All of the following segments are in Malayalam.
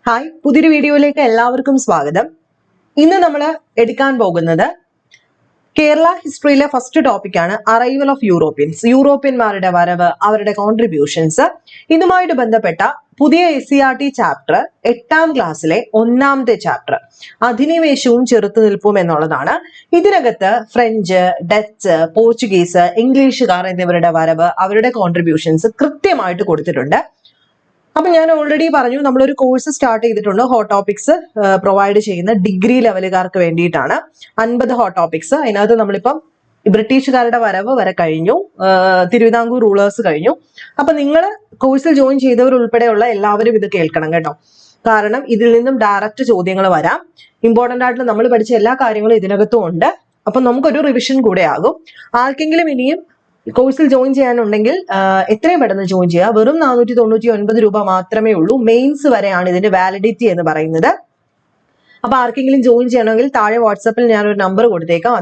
ഹായ്, പുതിയൊരു വീഡിയോയിലേക്ക് എല്ലാവർക്കും സ്വാഗതം. ഇന്ന് നമ്മൾ എടുക്കാൻ പോകുന്നത് കേരള ഹിസ്റ്ററിയിലെ ഫസ്റ്റ് ടോപ്പിക്കാണ് അറൈവൽ ഓഫ് യൂറോപ്യൻസ്. യൂറോപ്യന്മാരുടെ വരവ്, അവരുടെ കോൺട്രിബ്യൂഷൻസ്. ഇതുമായിട്ട് ബന്ധപ്പെട്ട പുതിയ SCERT ചാപ്റ്റർ 8ാം ക്ലാസ്സിലെ 1ാമത്തെ ചാപ്റ്റർ അധിനിവേശവും ചെറുത്തുനിൽപ്പും എന്നുള്ളതാണ്. ഇതിനകത്ത് ഫ്രഞ്ച്, ഡച്ച്, പോർച്ചുഗീസ്, ഇംഗ്ലീഷുകാർ എന്നിവരുടെ വരവ്, അവരുടെ കോൺട്രിബ്യൂഷൻസ് കൃത്യമായിട്ട് കൊടുത്തിട്ടുണ്ട്. അപ്പൊ ഞാൻ ഓൾറെഡി പറഞ്ഞു, നമ്മളൊരു കോഴ്സ് സ്റ്റാർട്ട് ചെയ്തിട്ടുണ്ട്. ഹോട്ട് ടോപ്പിക്സ് പ്രൊവൈഡ് ചെയ്യുന്ന ഡിഗ്രി ലെവലുകാർക്ക് വേണ്ടിയിട്ടാണ്. 50 ഹോട്ട് ടോപ്പിക്സ്. അതിനകത്ത് നമ്മളിപ്പം ബ്രിട്ടീഷുകാരുടെ വരവ് വരെ കഴിഞ്ഞു, തിരുവിതാംകൂർ റൂളേഴ്സ് കഴിഞ്ഞു. അപ്പൊ നിങ്ങൾ കോഴ്സിൽ ജോയിൻ ചെയ്തവർ ഉൾപ്പെടെയുള്ള എല്ലാവരും ഇത് കേൾക്കണം കേട്ടോ. കാരണം ഇതിൽ നിന്നും ഡയറക്റ്റ് ചോദ്യങ്ങൾ വരാം. ഇമ്പോർട്ടന്റ് ആയിട്ട് നമ്മൾ പഠിച്ച എല്ലാ കാര്യങ്ങളും ഇതിനകത്തും ഉണ്ട്. അപ്പൊ നമുക്കൊരു റിവിഷൻ കൂടെ ആകും. ആർക്കെങ്കിലും ഇനിയും കോഴ്സിൽ ജോയിൻ ചെയ്യാനുണ്ടെങ്കിൽ എത്രയും പെട്ടെന്ന് ജോയിൻ ചെയ്യുക. വെറും 499 രൂപ മാത്രമേ ഉള്ളൂ. മെയിൻസ് വരെയാണ് ഇതിന്റെ വാലിഡിറ്റി എന്ന് പറയുന്നത്. അപ്പൊ ആർക്കെങ്കിലും ജോയിൻ ചെയ്യണമെങ്കിൽ താഴെ വാട്സാപ്പിൽ ഞാനൊരു നമ്പർ കൊടുത്തേക്കാം.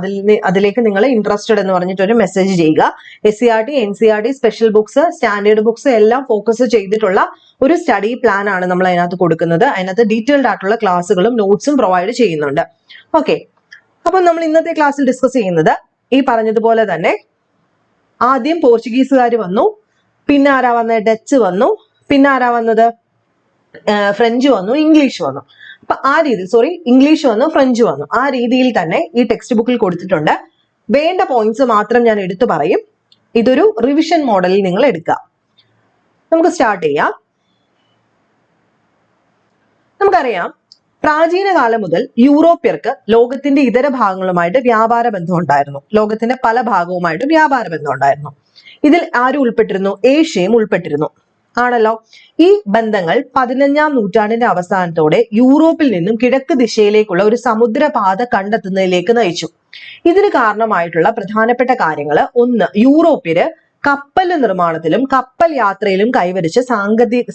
അതിലേക്ക് നിങ്ങൾ ഇൻട്രസ്റ്റഡ് എന്ന് പറഞ്ഞിട്ട് ഒരു മെസ്സേജ് ചെയ്യുക. SCERT, NCERT, special books, standard books എല്ലാം ഫോക്കസ് ചെയ്തിട്ടുള്ള ഒരു സ്റ്റഡി പ്ലാൻ ആണ് നമ്മൾ അതിനകത്ത് കൊടുക്കുന്നത്. അതിനകത്ത് ഡീറ്റെയിൽഡ് ആയിട്ടുള്ള ക്ലാസ്സുകളും നോട്ട്സും പ്രൊവൈഡ് ചെയ്യുന്നുണ്ട്. ഓക്കെ, അപ്പൊ നമ്മൾ ഇന്നത്തെ ക്ലാസ്സിൽ ഡിസ്കസ് ചെയ്യുന്നത് ഈ പറഞ്ഞതുപോലെ തന്നെ ആദ്യം പോർച്ചുഗീസുകാർ വന്നു, പിന്നെ ആരാ വന്നത്? ഡച്ച് വന്നു, പിന്നെ ആരാ വന്നത്? ഫ്രഞ്ച് വന്നു, ഇംഗ്ലീഷ് വന്നു. അപ്പൊ ആ രീതിയിൽ ഇംഗ്ലീഷ് വന്നു, ഫ്രഞ്ച് വന്നു. ആ രീതിയിൽ തന്നെ ഈ ടെക്സ്റ്റ് ബുക്കിൽ കൊടുത്തിട്ടുണ്ട്. വേണ്ട പോയിന്റ്സ് മാത്രം ഞാൻ എടുത്തു പറയും. ഇതൊരു റിവിഷൻ മോഡലിൽ നിങ്ങൾ എടുക്കുക. നമുക്ക് സ്റ്റാർട്ട് ചെയ്യാം. നമുക്കറിയാം, പ്രാചീന കാലം മുതൽ യൂറോപ്യർക്ക് ലോകത്തിന്റെ ഇതര ഭാഗങ്ങളുമായിട്ട് വ്യാപാര ബന്ധം ഉണ്ടായിരുന്നു. ലോകത്തിന്റെ പല ഭാഗവുമായിട്ട് വ്യാപാര ബന്ധം ഉണ്ടായിരുന്നു. ഇതിൽ ആരും ഉൾപ്പെട്ടിരുന്നു? ഏഷ്യയും ഉൾപ്പെട്ടിരുന്നു, ആണല്ലോ. ഈ ബന്ധങ്ങൾ 15ാം നൂറ്റാണ്ടിന്റെ അവസാനത്തോടെ യൂറോപ്പിൽ നിന്നും കിഴക്ക് ദിശയിലേക്കുള്ള ഒരു സമുദ്രപാത കണ്ടെത്തുന്നതിലേക്ക് നയിച്ചു. ഇതിന് കാരണമായിട്ടുള്ള പ്രധാനപ്പെട്ട കാര്യങ്ങൾ: ഒന്ന്, യൂറോപ്യര് കപ്പൽ നിർമ്മാണത്തിലും കപ്പൽ യാത്രയിലും കൈവരിച്ച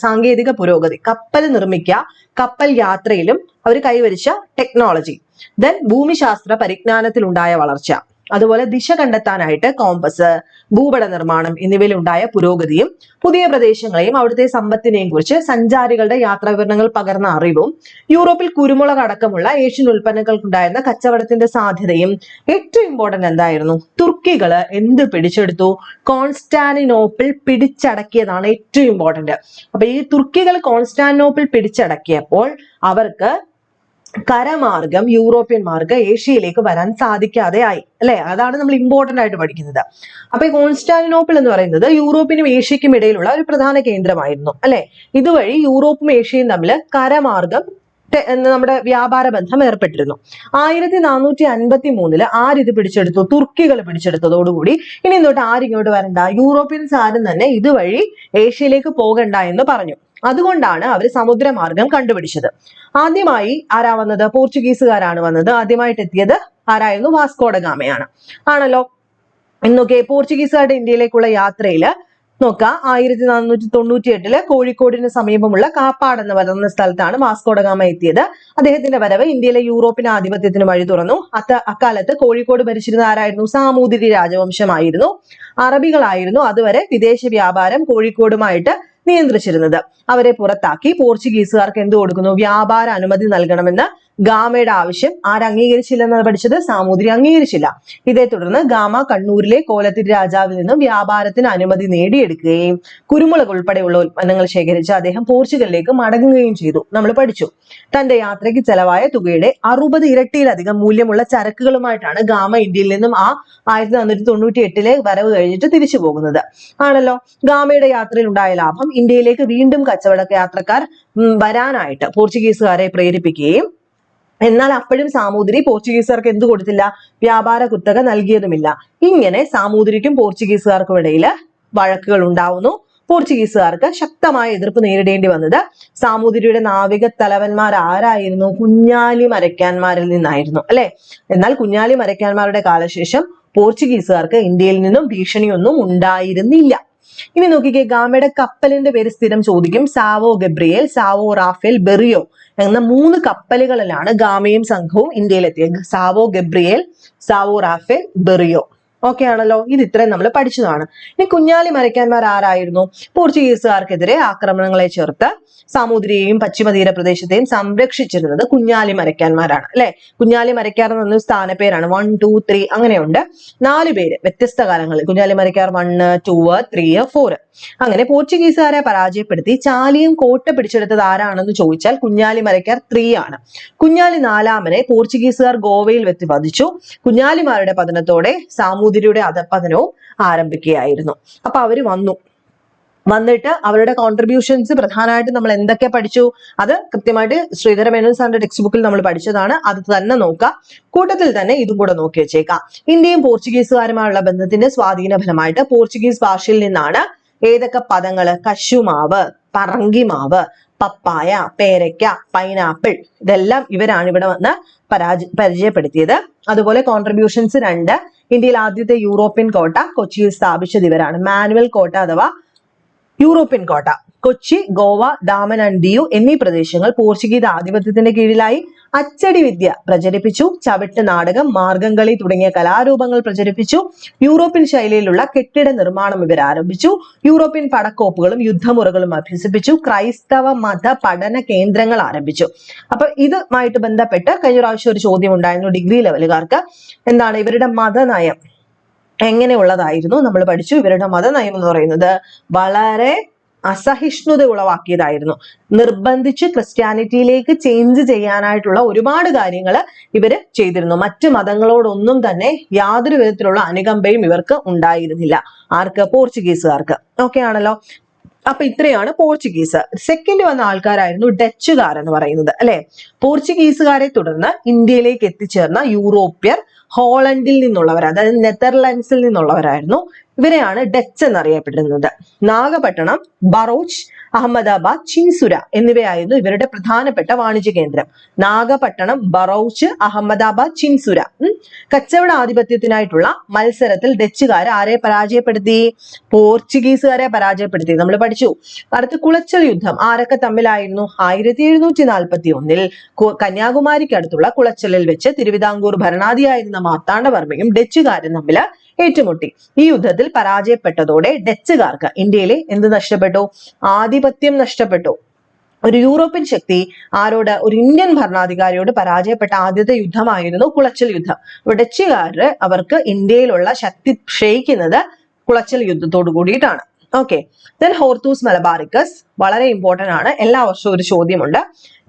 സാങ്കേതിക പുരോഗതി. കപ്പൽ നിർമ്മിക്കുക, കപ്പൽ യാത്രയിലും അവർ കൈവരിച്ച ടെക്നോളജി. ദെൻ ഭൂമിശാസ്ത്ര പരിജ്ഞാനത്തിലുണ്ടായ വളർച്ച. അതുപോലെ ദിശ കണ്ടെത്താനായിട്ട് കോമ്പസ്, ഭൂപട നിർമ്മാണം എന്നിവയിൽ ഉണ്ടായ പുരോഗതിയും പുതിയ പ്രദേശങ്ങളെയും അവിടുത്തെ സമ്പത്തിനെയും കുറിച്ച് സഞ്ചാരികളുടെ യാത്രാ വിവരണങ്ങൾ പകർന്ന അറിവും, യൂറോപ്പിൽ കുരുമുളക് അടക്കമുള്ള ഏഷ്യൻ ഉൽപ്പന്നങ്ങൾക്കുണ്ടായിരുന്ന കച്ചവടത്തിന്റെ സാധ്യതയും. ഏറ്റവും ഇമ്പോർട്ടന്റ് എന്തായിരുന്നു? തുർക്കികള് എന്ത് പിടിച്ചെടുത്തു? കോൺസ്റ്റാന്റിനോപ്പിൾ പിടിച്ചടക്കിയതാണ് ഏറ്റവും ഇമ്പോർട്ടന്റ്. അപ്പൊ ഈ തുർക്കികൾ കോൺസ്റ്റാന്റിനോപ്പിൾ പിടിച്ചടക്കിയപ്പോൾ അവർക്ക് കരമാർഗം യൂറോപ്യന്മാർക്ക് ഏഷ്യയിലേക്ക് വരാൻ സാധിക്കാതെ ആയി, അല്ലെ? അതാണ് നമ്മൾ ഇമ്പോർട്ടന്റ് ആയിട്ട് പഠിക്കുന്നത്. അപ്പൊ ഈ കോൺസ്റ്റാന്റിനോപ്പിൾ എന്ന് പറയുന്നത് യൂറോപ്പിനും ഏഷ്യക്കും ഇടയിലുള്ള ഒരു പ്രധാന കേന്ദ്രമായിരുന്നു, അല്ലെ? ഇതുവഴി യൂറോപ്പും ഏഷ്യയും തമ്മിൽ കരമാർഗം നമ്മുടെ വ്യാപാര ബന്ധം ഏർപ്പെട്ടിരുന്നു. 1453 ആരിത് പിടിച്ചെടുത്തു? തുർക്കികൾ പിടിച്ചെടുത്തതോടുകൂടി ഇനി തൊട്ട് ആരിങ്ങോട്ട് വരണ്ട, യൂറോപ്യൻസ് ആരും തന്നെ ഇതുവഴി ഏഷ്യയിലേക്ക് പോകണ്ട എന്ന് പറഞ്ഞു. അതുകൊണ്ടാണ് അവർ സമുദ്രമാർഗം കണ്ടുപിടിച്ചത്. ആദ്യമായി ആരാ വന്നത്? പോർച്ചുഗീസുകാരാണ് വന്നത്. ആദ്യമായിട്ട് എത്തിയത് ആരായിരുന്നു? വാസ്കോ ഡ ഗാമയാണ്, ആണല്ലോ. എന്നൊക്കെ പോർച്ചുഗീസുകാരുടെ ഇന്ത്യയിലേക്കുള്ള യാത്രയില് നോക്കാം, 1498 കോഴിക്കോടിന് സമീപമുള്ള കാപ്പാട് എന്ന് പറയുന്ന സ്ഥലത്താണ് വാസ്കോ ഡ ഗാമ എത്തിയത്. അദ്ദേഹത്തിന്റെ വരവ് ഇന്ത്യയിലെ യൂറോപ്പിന് ആധിപത്യത്തിന് വഴി തുറന്നു. അക്കാലത്ത് കോഴിക്കോട് ഭരിച്ചിരുന്ന ആരായിരുന്നു? സാമൂതിരി രാജവംശമായിരുന്നു. അറബികളായിരുന്നു അതുവരെ വിദേശ വ്യാപാരം കോഴിക്കോടുമായിട്ട് നിയന്ത്രിച്ചിരുന്നത്. അവരെ പുറത്താക്കി പോർച്ചുഗീസുകാർക്ക് എന്ത് കൊടുക്കുന്നു? വ്യാപാര അനുമതി നൽകണമെന്ന് ഗാമയുടെ ആവശ്യം അംഗീകരിച്ചില്ലെന്നാണ് പഠിച്ചത്. സാമൂതിരി അംഗീകരിച്ചില്ല. ഇതേ തുടർന്ന് ഗാമ കണ്ണൂരിലെ കോലത്തിരി രാജാവിൽ നിന്നും വ്യാപാരത്തിന് അനുമതി നേടിയെടുക്കുകയും കുരുമുളക് ഉൾപ്പെടെയുള്ള ഉൽപ്പന്നങ്ങൾ ശേഖരിച്ച് അദ്ദേഹം പോർച്ചുഗലിലേക്ക് മടങ്ങുകയും ചെയ്തു. നമ്മൾ പഠിച്ചു. തന്റെ യാത്രയ്ക്ക് ചെലവായ തുകയുടെ 60 ഇരട്ടിയിലധികം മൂല്യമുള്ള ചരക്കുകളുമായിട്ടാണ് ഗാമ ഇന്ത്യയിൽ നിന്നും 1498 വരവ് കഴിഞ്ഞിട്ട് തിരിച്ചു പോകുന്നത്, ആണല്ലോ. ഗാമയുടെ യാത്രയിൽ ഉണ്ടായ ലാഭം ഇന്ത്യയിലേക്ക് വീണ്ടും കച്ചവട യാത്രക്കാർ വരാനായിട്ട് പോർച്ചുഗീസുകാരെ പ്രേരിപ്പിക്കുകയും, എന്നാൽ അപ്പോഴും സാമൂതിരി പോർച്ചുഗീസുകാർക്ക് എന്ത് കൊടുത്തില്ല? വ്യാപാര കുത്തക നൽകിയതുമില്ല. ഇങ്ങനെ സാമൂതിരിക്കും പോർച്ചുഗീസുകാർക്കും ഇടയിൽ വഴക്കുകൾ ഉണ്ടാവുന്നു. പോർച്ചുഗീസുകാർക്ക് ശക്തമായ എതിർപ്പ് നേരിടേണ്ടി വന്നത് സാമൂതിരിയുടെ നാവിക തലവന്മാർ ആരായിരുന്നു? കുഞ്ഞാലി മരയ്ക്കാന്മാരിൽ നിന്നായിരുന്നു, അല്ലെ? എന്നാൽ കുഞ്ഞാലി മരയ്ക്കാന്മാരുടെ കാലശേഷം പോർച്ചുഗീസുകാർക്ക് ഇന്ത്യയിൽ നിന്നും ഭീഷണിയൊന്നും ഉണ്ടായിരുന്നില്ല. ഇനി നോക്കിക്കേ, ഗാമയുടെ കപ്പലിന്റെ പേര് സ്ഥിരം ചോദിക്കും. Sao Gabriel, Sao Rafael, Berrio എന്ന 3 കപ്പലുകളിലാണ് ഗാമയും സംഘവും ഇന്ത്യയിലെത്തിയത്. Sao Gabriel, Sao Rafael, Berrio. Okay ആണല്ലോ, ഇത് ഇത്രയും നമ്മൾ പഠിച്ചതാണ്. ഇനി കുഞ്ഞാലി മരയ്ക്കാന്മാർ ആരായിരുന്നു? പോർച്ചുഗീസുകാർക്കെതിരെ ആക്രമണങ്ങളെ ചെറുത്ത് സാമൂതിരിയെയും പശ്ചിമ തീരപ്രദേശത്തെയും സംരക്ഷിച്ചിരുന്നത് കുഞ്ഞാലി മരയ്ക്കാന്മാരാണ് അല്ലെ. കുഞ്ഞാലി മരയ്ക്കാർ എന്നൊരു സ്ഥാനപ്പേരാണ്. 1, 2, 3 അങ്ങനെയുണ്ട്. 4 പേര് വ്യത്യസ്ത കാലങ്ങളിൽ. കുഞ്ഞാലി മരയ്ക്കാർ 1, 2, 3, 4. അങ്ങനെ പോർച്ചുഗീസുകാരെ പരാജയപ്പെടുത്തി ചാലിയും കോട്ട പിടിച്ചെടുത്തത് ആരാണെന്ന് ചോദിച്ചാൽ കുഞ്ഞാലി മരയ്ക്കാർ 3 ആണ്. കുഞ്ഞാലി 4-മനെ പോർച്ചുഗീസുകാർ ഗോവയിൽ വെച്ച് വധിച്ചു. കുഞ്ഞാലിമാരുടെ പതനത്തോടെ സാമൂതിരിയുടെ അധപതനവും ആരംഭിക്കുകയായിരുന്നു. അപ്പൊ അവര് വന്നിട്ട് അവരുടെ കോൺട്രിബ്യൂഷൻസ് പ്രധാനമായിട്ട് നമ്മൾ എന്തൊക്കെ പഠിച്ചു, അത് കൃത്യമായിട്ട് ശ്രീധര മേനോൻ സാറിന്റെ ടെക്സ്റ്റ് ബുക്കിൽ നമ്മൾ പഠിച്ചതാണ്. അത് തന്നെ നോക്കുക. കൂട്ടത്തിൽ തന്നെ ഇതും കൂടെ നോക്കി വെച്ചേക്കാം. ഇന്ത്യയും പോർച്ചുഗീസുകാരുമായുള്ള ബന്ധത്തിന്റെ സ്വാധീന ഫലമായിട്ട് പോർച്ചുഗീസ് ഭാഷയിൽ നിന്നാണ് ഏതൊക്കെ പദങ്ങള്? കശുമാവ്, പറങ്കിമാവ്, പപ്പായ, പേരയ്ക്ക, പൈനാപ്പിൾ, ഇതെല്ലാം ഇവരാണ് ഇവിടെ വന്ന് പരിചയപ്പെടുത്തിയത്. അതുപോലെ കോൺട്രിബ്യൂഷൻസ് 2. ഇന്ത്യയിൽ ആദ്യത്തെ യൂറോപ്യൻ കോട്ട കൊച്ചിയിൽ സ്ഥാപിച്ചത് ഇവരാണ്. മാനുവൽ കോട്ട അഥവാ യൂറോപ്യൻ കോട്ട. കൊച്ചി, ഗോവ, ദാമൻ ആൻഡ് ദിയു എന്നീ പ്രദേശങ്ങൾ പോർച്ചുഗീസ് ആധിപത്യത്തിന്റെ കീഴിലായി. അച്ചടി വിദ്യ പ്രചരിപ്പിച്ചു. ചവിട്ട് നാടകം, മാർഗംകളി തുടങ്ങിയ കലാരൂപങ്ങൾ പ്രചരിപ്പിച്ചു. യൂറോപ്യൻ ശൈലിയിലുള്ള കെട്ടിട നിർമ്മാണം ഇവർ ആരംഭിച്ചു. യൂറോപ്യൻ പടക്കോപ്പുകളും യുദ്ധമുറകളും അഭ്യസിപ്പിച്ചു. ക്രൈസ്തവ മത പഠന കേന്ദ്രങ്ങൾ ആരംഭിച്ചു. അപ്പൊ ഇതുമായിട്ട് ബന്ധപ്പെട്ട് കഴിഞ്ഞ പ്രാവശ്യം ഒരു ചോദ്യം ഉണ്ടായിരുന്നു ഡിഗ്രി ലെവലുകാർക്ക്. എന്താണ് ഇവരുടെ മതനയം എങ്ങനെയുള്ളതായിരുന്നു? നമ്മൾ പഠിച്ചു. ഇവരുടെ മതനയം എന്ന് പറയുന്നത് വളരെ അസഹിഷ്ണുത ഉളവാക്കിയതായിരുന്നു. നിർബന്ധിച്ച് ക്രിസ്ത്യാനിറ്റിയിലേക്ക് ചേഞ്ച് ചെയ്യാനായിട്ടുള്ള ഒരുപാട് കാര്യങ്ങൾ ഇവര് ചെയ്തിരുന്നു. മറ്റു മതങ്ങളോടൊന്നും തന്നെ യാതൊരു വിധത്തിലുള്ള അനുകമ്പയും ഇവർക്ക് ഉണ്ടായിരുന്നില്ല. ആർക്ക്? പോർച്ചുഗീസുകാർക്ക്. ഓക്കെ ആണല്ലോ. അപ്പൊ ഇത്രയാണ് പോർച്ചുഗീസ്. സെക്കൻഡ് വന്ന ആൾക്കാരായിരുന്നു ഡച്ചുകാർ എന്ന് പറയുന്നത് അല്ലെ. പോർച്ചുഗീസുകാരെ തുടർന്ന് ഇന്ത്യയിലേക്ക് എത്തിച്ചേർന്ന യൂറോപ്യർ ഹോളണ്ടിൽ നിന്നുള്ളവർ, അതായത് നെതർലൻഡ്സിൽ നിന്നുള്ളവരായിരുന്നു. ഇവരെയാണ് ഡച്ച് എന്നറിയപ്പെടുന്നത്. നാഗപട്ടണം, ബറോച്ച്, അഹമ്മദാബാദ്, ചിൻസുര എന്നിവയായിരുന്നു ഇവരുടെ പ്രധാനപ്പെട്ട വാണിജ്യ കേന്ദ്രം. നാഗപട്ടണം, ബറോച്ച്, അഹമ്മദാബാദ്, ചിൻസുര. കച്ചവട ആധിപത്യത്തിനായിട്ടുള്ള മത്സരത്തിൽ ഡച്ചുകാർ ആരെ പരാജയപ്പെടുത്തി? പോർച്ചുഗീസുകാരെ പരാജയപ്പെടുത്തി. നമ്മൾ പഠിച്ചു. അടുത്ത് കുളച്ചൽ യുദ്ധം ആരൊക്കെ തമ്മിലായിരുന്നു? 1741 കന്യാകുമാരിക്ക് അടുത്തുള്ള കുളച്ചലിൽ വെച്ച് തിരുവിതാംകൂർ ഭരണാധിയായിരുന്ന മാർത്താണ്ഡവർമ്മയും ഡച്ചുകാരും തമ്മിൽ ഏറ്റുമുട്ടി. ഈ യുദ്ധത്തിൽ പരാജയപ്പെട്ടതോടെ ഡച്ചുകാർക്ക് ഇന്ത്യയിലെ എന്ത് നഷ്ടപ്പെട്ടു? ആധിപത്യം നഷ്ടപ്പെട്ടു. ഒരു യൂറോപ്യൻ ശക്തി ആരോട്? ഒരു ഇന്ത്യൻ ഭരണാധികാരിയോട് പരാജയപ്പെട്ട ആദ്യത്തെ യുദ്ധമായിരുന്നു കുളച്ചൽ യുദ്ധം. ഡച്ചുകാര് അവർക്ക് ഇന്ത്യയിലുള്ള ശക്തി ക്ഷയിക്കുന്നത് കുളച്ചൽ യുദ്ധത്തോട് കൂടിയിട്ടാണ്. ഓക്കെ. ദെൻ ഹോർത്തൂസ് മലബാറിക്കസ് വളരെ ഇമ്പോർട്ടന്റ് ആണ്. എല്ലാ വർഷവും ഒരു ചോദ്യമുണ്ട്.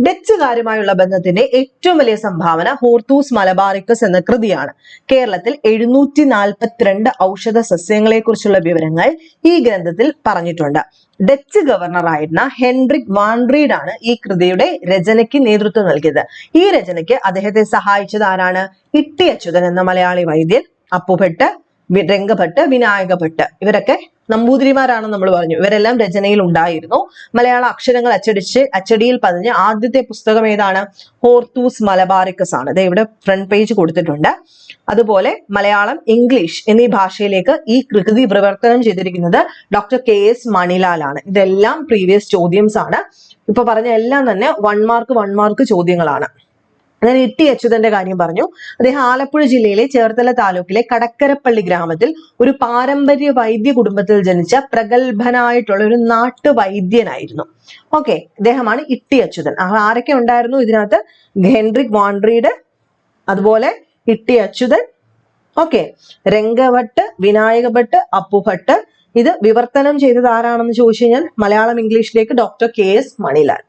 ഡച്ചുകാരുമായുള്ള ബന്ധത്തിന്റെ ഏറ്റവും വലിയ സംഭാവന ഹോർത്തൂസ് മലബാറിക്കസ് എന്ന കൃതിയാണ്. കേരളത്തിൽ 742 ഔഷധ സസ്യങ്ങളെ കുറിച്ചുള്ള വിവരങ്ങൾ ഈ ഗ്രന്ഥത്തിൽ പറഞ്ഞിട്ടുണ്ട്. ഡച്ച് ഗവർണറായിരുന്ന ഹെൻറിക് വാൻഡ്രീഡ് ആണ് ഈ കൃതിയുടെ രചനയ്ക്ക് നേതൃത്വം നൽകിയത്. ഈ രചനയ്ക്ക് അദ്ദേഹത്തെ സഹായിച്ചത് ആരാണ്? ഇട്ടി അച്യുതൻ എന്ന മലയാളി വൈദ്യൻ, അപ്പുഭട്ട്, രംഗഭട്ട്, വിനായക ഭട്ട്, ഇവരൊക്കെ നമ്പൂതിരിമാരാണെന്ന് നമ്മൾ പറഞ്ഞു. ഇവരെല്ലാം രചനയിൽ ഉണ്ടായിരുന്നു. മലയാള അക്ഷരങ്ങൾ അച്ചടിയിൽ പതിഞ്ഞ ആദ്യത്തെ പുസ്തകം ഏതാണ്? ഹോർത്തൂസ് മലബാറിക്കസ് ആണ്. ഇത് ഇവിടെ ഫ്രണ്ട് പേജ് കൊടുത്തിട്ടുണ്ട്. അതുപോലെ മലയാളം, ഇംഗ്ലീഷ് എന്നീ ഭാഷയിലേക്ക് ഈ കൃതി വിവർത്തനം ചെയ്തിരിക്കുന്നത് ഡോക്ടർ KS മണിലാൽ ആണ്. ഇതെല്ലാം പ്രീവിയസ് ചോദ്യംസ് ആണ്. ഇപ്പൊ പറഞ്ഞ എല്ലാം തന്നെ 1 മാർക്ക് ചോദ്യങ്ങളാണ്. ഞാൻ ഇട്ടി അച്യുതന്റെ കാര്യം പറഞ്ഞു. അദ്ദേഹം ആലപ്പുഴ ജില്ലയിലെ ചേർത്തല താലൂക്കിലെ കടക്കരപ്പള്ളി ഗ്രാമത്തിൽ ഒരു പാരമ്പര്യ വൈദ്യ കുടുംബത്തിൽ ജനിച്ച പ്രഗത്ഭനായിട്ടുള്ള ഒരു നാട്ടുവൈദ്യനായിരുന്നു. ഓക്കെ, ഇദ്ദേഹമാണ് ഇട്ടി അച്യുതൻ. ആരൊക്കെ ഉണ്ടായിരുന്നു ഇതിനകത്ത്? ഹെൻറിക് വാൻഡ്രീഡ്, അതുപോലെ ഇട്ടി അച്യുതൻ, ഓക്കെ, രംഗഭട്ട്, വിനായക ഭട്ട്, അപ്പുഭട്ട്. ഇത് വിവർത്തനം ചെയ്തത് ആരാണെന്ന് ചോദിച്ചു കഴിഞ്ഞാൽ മലയാളം ഇംഗ്ലീഷിലേക്ക് ഡോക്ടർ KS മണിലാൽ.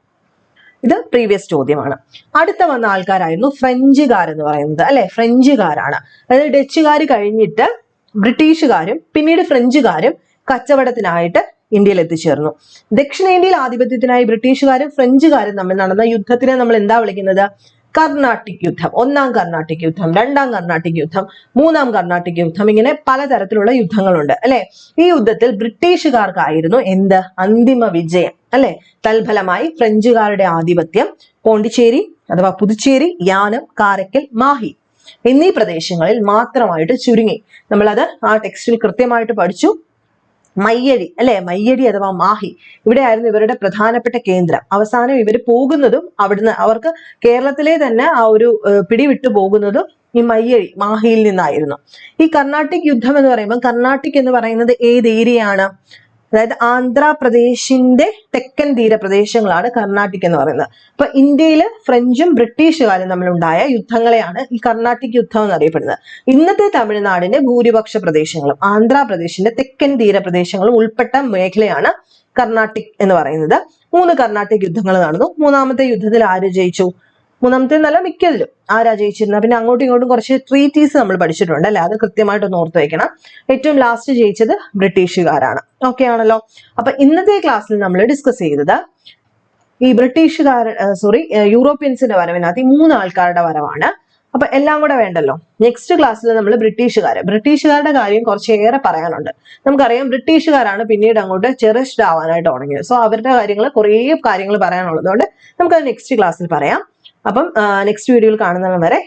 ഇത് പ്രീവിയസ് ചോദ്യമാണ്. അടുത്ത വന്ന ആൾക്കാരായിരുന്നു ഫ്രഞ്ചുകാർ എന്ന് പറയുന്നത് അല്ലെ. ഫ്രഞ്ചുകാരാണ്. അതായത് ഡച്ചുകാർ കഴിഞ്ഞിട്ട് ബ്രിട്ടീഷുകാരും പിന്നീട് ഫ്രഞ്ചുകാരും കച്ചവടത്തിനായിട്ട് ഇന്ത്യയിൽ എത്തിച്ചേർന്നു. ദക്ഷിണേന്ത്യയിൽ ആധിപത്യത്തിനായി ബ്രിട്ടീഷുകാരും ഫ്രഞ്ചുകാരും തമ്മിൽ നടന്ന യുദ്ധത്തിനെ നമ്മൾ എന്താ വിളിക്കുന്നത്? കർണാട്ടിക് യുദ്ധം. 1-ാം കർണാട്ടിക് യുദ്ധം, 2-ാം കർണാട്ടിക് യുദ്ധം, 3-ാം കർണാട്ടിക് യുദ്ധം, ഇങ്ങനെ പലതരത്തിലുള്ള യുദ്ധങ്ങളുണ്ട് അല്ലെ. ഈ യുദ്ധത്തിൽ ബ്രിട്ടീഷുകാർക്കായിരുന്നു എന്ത്? അന്തിമ വിജയം അല്ലെ. തൽഫലമായി ഫ്രഞ്ചുകാരുടെ ആധിപത്യം പോണ്ടിച്ചേരി അഥവാ പുതുച്ചേരി, യാനം, കാരക്കൽ, മാഹി എന്നീ പ്രദേശങ്ങളിൽ മാത്രമായിട്ട് ചുരുങ്ങി. നമ്മളത് ആ ടെക്സ്റ്റിൽ കൃത്യമായിട്ട് പഠിച്ചു. മയ്യഴി അല്ലെ, മയ്യഴി അഥവാ മാഹി, ഇവിടെയായിരുന്നു ഇവരുടെ പ്രധാനപ്പെട്ട കേന്ദ്രം. അവസാനം ഇവർ പോകുന്നതും അവിടുന്ന് അവർക്ക് കേരളത്തിലെ തന്നെ ആ ഒരു പിടിവിട്ടു പോകുന്നതും ഈ മയ്യഴി മാഹിയിൽ നിന്നായിരുന്നു. ഈ കർണാട്ടിക് യുദ്ധം എന്ന് പറയുമ്പോൾ കർണാട്ടിക് എന്ന് പറയുന്നത് ഏത് ഏരിയയാണ്? അതായത് ആന്ധ്രാപ്രദേശിന്റെ തെക്കൻ തീരപ്രദേശങ്ങളാണ് കർണാട്ടിക് എന്ന് പറയുന്നത്. അപ്പൊ ഇന്ത്യയിൽ ഫ്രഞ്ചും ബ്രിട്ടീഷുകാരും തമ്മിലുണ്ടായ യുദ്ധങ്ങളെയാണ് ഈ കർണാട്ടിക് യുദ്ധം എന്നറിയപ്പെടുന്നത്. ഇന്നത്തെ തമിഴ്നാടിന്റെ ഭൂരിപക്ഷ പ്രദേശങ്ങളും ആന്ധ്രാപ്രദേശിന്റെ തെക്കൻ തീരപ്രദേശങ്ങളും ഉൾപ്പെട്ട മേഖലയാണ് കർണാട്ടിക് എന്ന് പറയുന്നത്. 3 കർണാട്ടിക് യുദ്ധങ്ങൾ നടന്നു. മൂന്നാമത്തെ യുദ്ധത്തിൽ ആര് ജയിച്ചു? മൂന്നാമത്തെ നല്ല മിക്കതിലും ആരാ ജയിച്ചിരുന്നത്? പിന്നെ അങ്ങോട്ടും ഇങ്ങോട്ടും കുറച്ച് ട്രീറ്റീസ് നമ്മൾ പഠിച്ചിട്ടുണ്ട് അല്ലെ, അത് കൃത്യമായിട്ടൊന്ന് ഓർത്ത് വെക്കണം. ഏറ്റവും ലാസ്റ്റ് ജയിച്ചത് ബ്രിട്ടീഷുകാരാണ്. ഓക്കെ ആണല്ലോ. അപ്പൊ ഇന്നത്തെ ക്ലാസ്സിൽ നമ്മൾ ഡിസ്കസ് ചെയ്തത് ഈ യൂറോപ്യൻസിന്റെ വരവിനകത്ത് ഈ 3 ആൾക്കാരുടെ വരവാണ്. അപ്പൊ എല്ലാം കൂടെ വേണ്ടല്ലോ. നെക്സ്റ്റ് ക്ലാസ്സിൽ നമ്മൾ ബ്രിട്ടീഷുകാരുടെ കാര്യം കുറച്ചേറെ പറയാനുണ്ട്. നമുക്കറിയാം ബ്രിട്ടീഷുകാരാണ് പിന്നീട് അങ്ങോട്ട് ചെറിഷ്ഡ് ആവാനായിട്ട് തുടങ്ങിയത്. സോ അവരുടെ കുറേ കാര്യങ്ങൾ പറയാനുള്ളതുകൊണ്ട് നമുക്കത് നെക്സ്റ്റ് ക്ലാസ്സിൽ പറയാം. അപ്പം നെക്സ്റ്റ് വീഡിയോയിൽ കാണുന്നവരെ